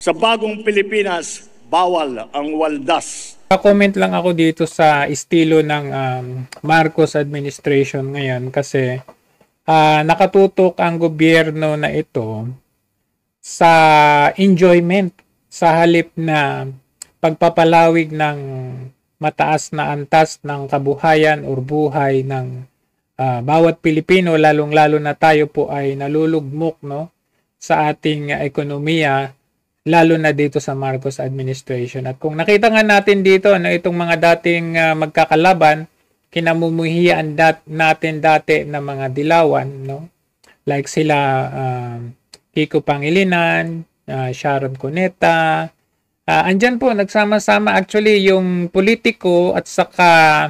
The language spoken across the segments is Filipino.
Sa bagong Pilipinas, bawal ang waldas. Comment lang ako dito sa estilo ng Marcos administration ngayon kasi nakatutok ang gobyerno na ito sa enjoyment sa halip na pagpapalawig ng mataas na antas ng kabuhayan o buhay ng bawat Pilipino, lalong-lalo na tayo po ay nalulugmok, no, sa ating ekonomiya, lalo na dito sa Marcos administration. At kung nakita nga natin dito, no, itong mga dating magkakalaban, kinamumuhian natin dati na mga dilawan, no, like sila Kiko Pangilinan, Sharon Cuneta, andyan po nagsama-sama actually yung politiko at saka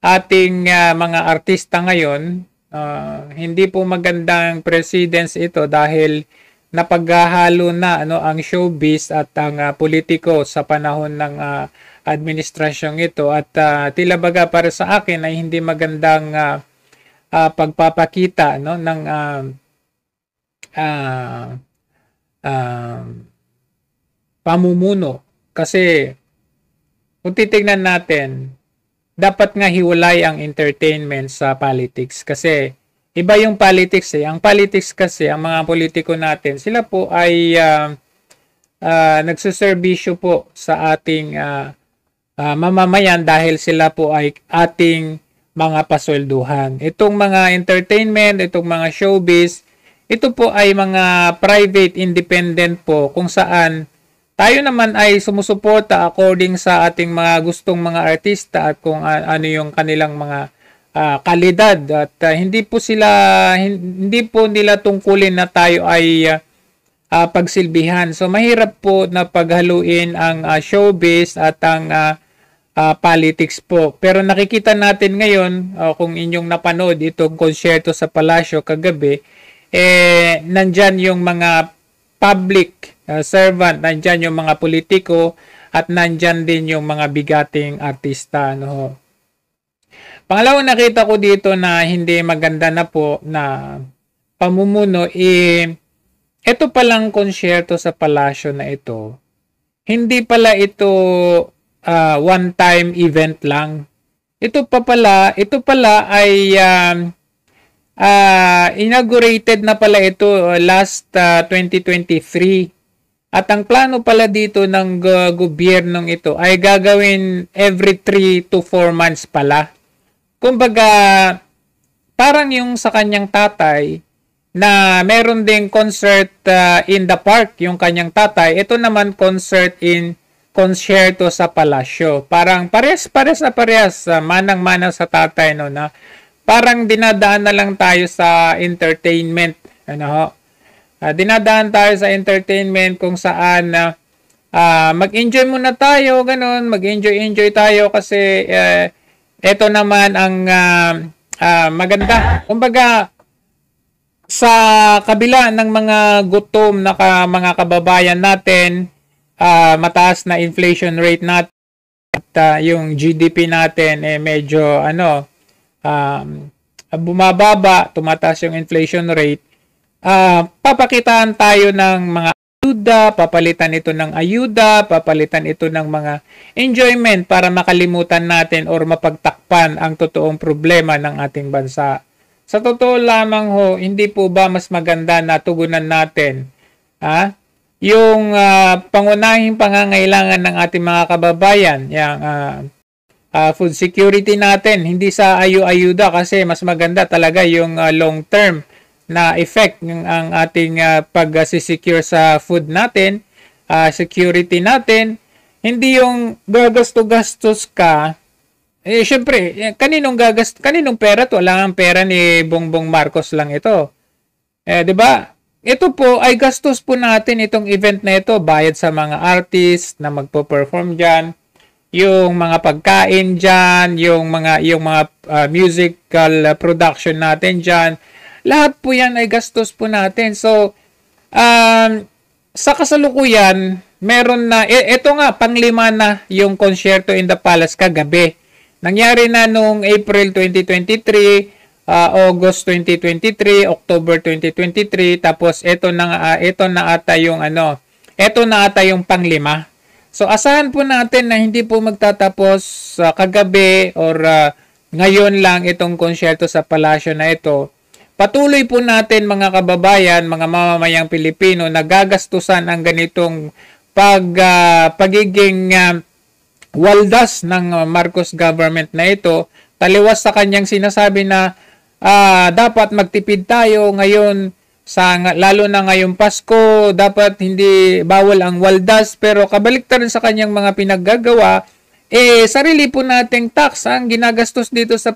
ating mga artista ngayon. Hindi po magandang precedence ito dahil napaghahalo na ang showbiz at ang politiko sa panahon ng administrasyong ito at tila baga para sa akin ay hindi magandang pagpapakita, no, ng pamumuno. Kasi kung titignan natin, dapat nga hiwalay ang entertainment sa politics kasi iba yung politics eh. Ang politics kasi, ang mga politiko natin, sila po ay nagsuserbisyo po sa ating mamamayan dahil sila po ay ating mga paswelduhan. Itong mga entertainment, itong mga showbiz, ito po ay mga private, independent po kung saan tayo naman ay sumusuporta according sa ating mga gustong mga artista at kung ano yung kanilang mga kalidad at hindi po nila tungkulin na tayo ay pagsilbihan. So mahirap po na paghaluin ang showbiz at ang politics po. Pero nakikita natin ngayon kung inyong napanood itong konsyerto sa Palasyo kagabi, nandyan yung mga public servant, nandyan yung mga politiko at nandyan din yung mga bigating artista, no. Pangalawa nakita ko dito na hindi maganda na po na pamumuno, ito palang konsyerto sa Palasyo na ito, hindi pala ito one-time event lang. Ito pala ay inaugurated na pala ito last 2023. At ang plano pala dito ng gobyernong ito ay gagawin every 3 to 4 months pala. Kumbaga, parang yung sa kanyang tatay na meron ding concert in the park, yung kanyang tatay. Ito naman konsyerto sa Palasyo. Parang parehas na parehas, manang-mana sa tatay, no, na parang dinadaan na lang tayo sa entertainment. Dinadaan tayo sa entertainment kung saan mag-enjoy muna tayo, ganun, mag-enjoy tayo kasi ito naman ang maganda. Kumbaga, sa kabila ng mga gutom na mga kababayan natin, mataas na inflation rate natin at yung GDP natin medyo bumababa, tumataas yung inflation rate, papakitaan tayo ng mga ayuda, papalitan ito ng ayuda, papalitan ito ng mga enjoyment para makalimutan natin or mapagtakpan ang totoong problema ng ating bansa. Sa totoo lamang ho, hindi po ba mas maganda na tugunan natin yung pangunahing pangangailangan ng ating mga kababayan, yung food security natin, hindi sa ayuda kasi mas maganda talaga yung long term na effect ng ang ating pag-secure sa food natin, security natin, hindi yung gagastos ka. Syempre, kaninong pera to? Wala ang pera ni Bongbong Marcos lang ito. 'Di ba? Ito po ay gastos po natin itong event na ito, bayad sa mga artist na magpo-perform diyan, yung mga pagkain diyan, yung mga musical production natin diyan. Lahat po yan ay gastos po natin. So, sa kasalukuyan, meron na, ito nga, panglima na yung konsyerto in the Palace kagabi. Nangyari na noong April 2023, August 2023, October 2023, tapos ito na ata yung Ito na ata yung panglima. So asahan po natin na hindi po magtatapos kagabi or ngayon lang itong konsyerto sa palasyo na ito. Patuloy po natin mga kababayan, mga mamamayang Pilipino na gagastusan ang ganitong pagiging waldas ng Marcos government na ito. Taliwas sa kanyang sinasabi na dapat magtipid tayo ngayon lalo na ngayong Pasko, dapat hindi bawal ang waldas, pero kabaliktaran sa kanyang mga pinaggagawa, sarili po nating tax ang ginagastos dito sa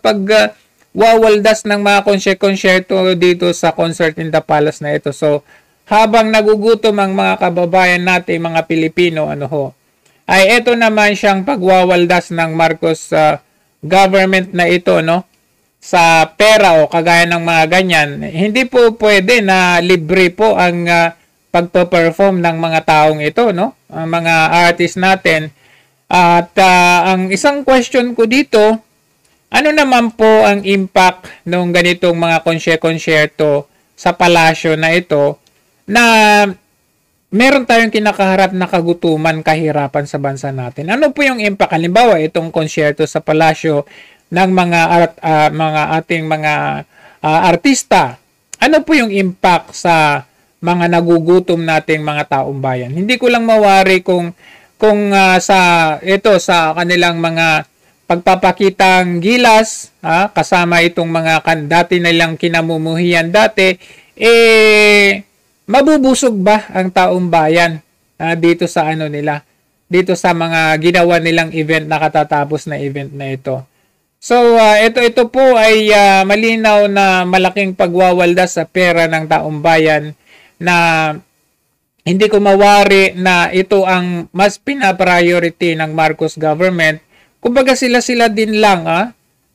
wawaldas ng mga konsyerto dito sa Concert in the Palace na ito. So, habang nagugutom ang mga kababayan natin, mga Pilipino, ay ito naman siyang pagwawaldas ng Marcos government na ito, sa pera o kagaya ng mga ganyan. Hindi po pwede na libre po ang pagpe-perform ng mga taong ito, ang mga artist natin. At ang isang question ko dito, ano naman po ang impact ng ganitong mga konsyerto sa palasyo na ito na meron tayong kinakaharap na kagutuman, kahirapan sa bansa natin? Ano po yung impact? Halimbawa, itong konsyerto sa palasyo ng mga ating mga artista. Ano po yung impact sa mga nagugutom nating mga taong bayan? Hindi ko lang mawari kung sa kanilang mga pagpapakitang gilas, kasama itong mga dati nilang kinamumuhian dati, mabubusog ba ang taong bayan dito sa dito sa mga ginawa nilang event na katatapos na event na ito? So, ito po ay malinaw na malaking pagwawalda sa pera ng taong bayan na hindi ko mawari na ito ang mas pinapriority ng Marcos government. Kumbaga sila din lang,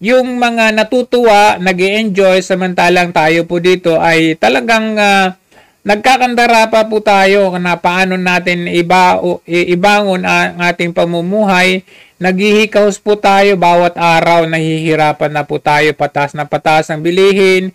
yung mga natutuwa, nag-e-enjoy, samantalang tayo po dito ay talagang nagkakandara pa po tayo na paano natin ibangon ang ating pamumuhay. Naghihikaos po tayo bawat araw, nahihirapan na po tayo, patas na patas ang bilihin,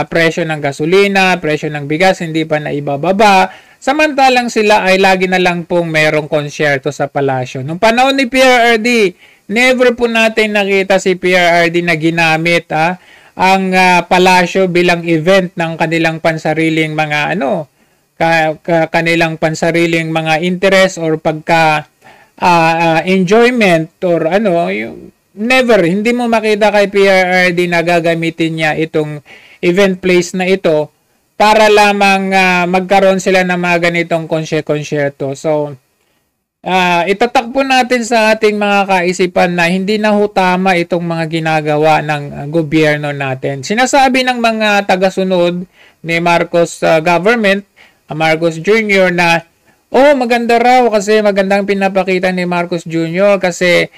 presyo ng gasolina, presyo ng bigas hindi pa naibababa. Samantalang sila ay lagi na lang pong merong konsyerto sa palasyo. Nung panahon ni PRRD, never po natin nakita si PRRD na ginamit ang palasyo bilang event ng kanilang pansariling mga kanilang pansariling mga interest or enjoyment or never, hindi mo makita kay PRRD na gagamitin niya itong event place na ito para lamang magkaroon sila ng mga ganitong konsyerto. So, itatak po natin sa ating mga kaisipan na hindi na ho tama itong mga ginagawa ng gobyerno natin. Sinasabi ng mga tagasunod ni Marcos government, Marcos Jr. na maganda raw kasi magandang pinapakita ni Marcos Jr. kasi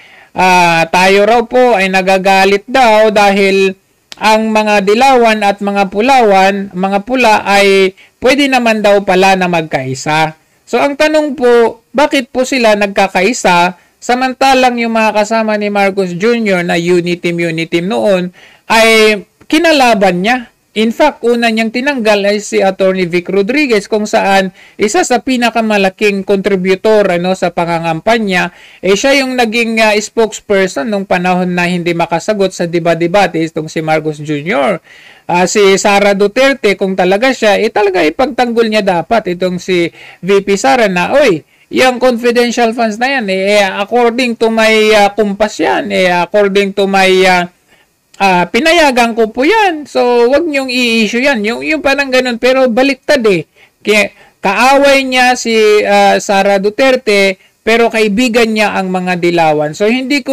tayo raw po ay nagagalit daw dahil ang mga dilawan at mga mga pula ay pwede naman daw pala na magkaisa. So ang tanong po, bakit po sila nagkakaisa samantalang yung mga kasama ni Marcos Jr. na Unitim noon ay kinalaban niya? In fact, una niyang tinanggal ay si Attorney Vic Rodriguez kung saan isa sa pinakamalaking contributor sa pangangampanya, siya yung naging spokesperson nung panahon na hindi makasagot sa debate itong si Marcos Jr. Si Sara Duterte, kung talaga siya, talaga ipagtanggol niya dapat itong si VP Sara na, yung confidential funds na yan, according to my kumpas yan, according to my pinayagan ko po yan. So, wag niyong i-issue yan. Yung parang ganun. Pero baliktad kaaway niya si Sara Duterte, pero kaibigan niya ang mga dilawan. So, hindi ko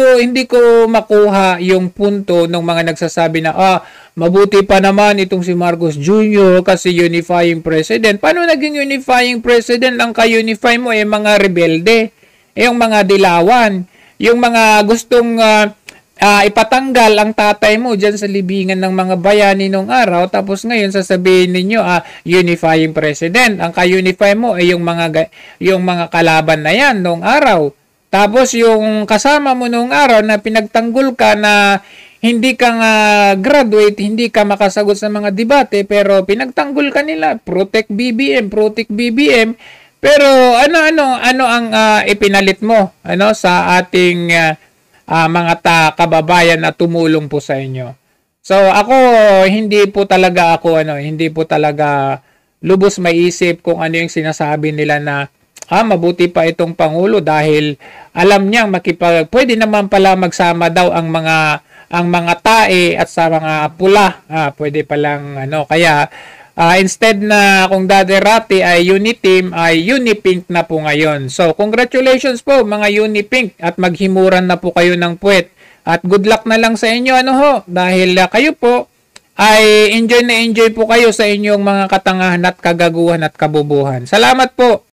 makuha yung punto ng mga nagsasabi na, mabuti pa naman itong si Marcos Jr. kasi unifying president. Paano naging unifying president? Ang ka-unify mo mga rebelde, yung mga dilawan, yung mga gustong ipatanggal ang tatay mo dyan sa libingan ng mga bayani nung araw, tapos ngayon sasabihin ninyo unifying president. Ang ka-unify mo ay yung mga kalaban na yan nung araw. Tapos yung kasama mo nung araw na pinagtanggol ka na hindi ka graduate, hindi ka makasagot sa mga debate, pero pinagtanggol ka nila, Protect BBM, Pero ano ang ipinalit mo sa ating mga kababayan na tumulong po sa inyo? So ako hindi po talaga lubos maisip kung ano yung sinasabi nila na mabuti pa itong pangulo dahil alam niyang pwede naman pala magsama daw ang mga tae at sa mga pula. Pwede palang kaya instead na kung dati ay Uniteam ay Unipink na po ngayon. So congratulations po mga Unipink at maghimuran na po kayo ng puwet. At good luck na lang sa inyo dahil kayo po ay enjoy po kayo sa inyong mga katangahan at kagaguhan at kabubuhan. Salamat po.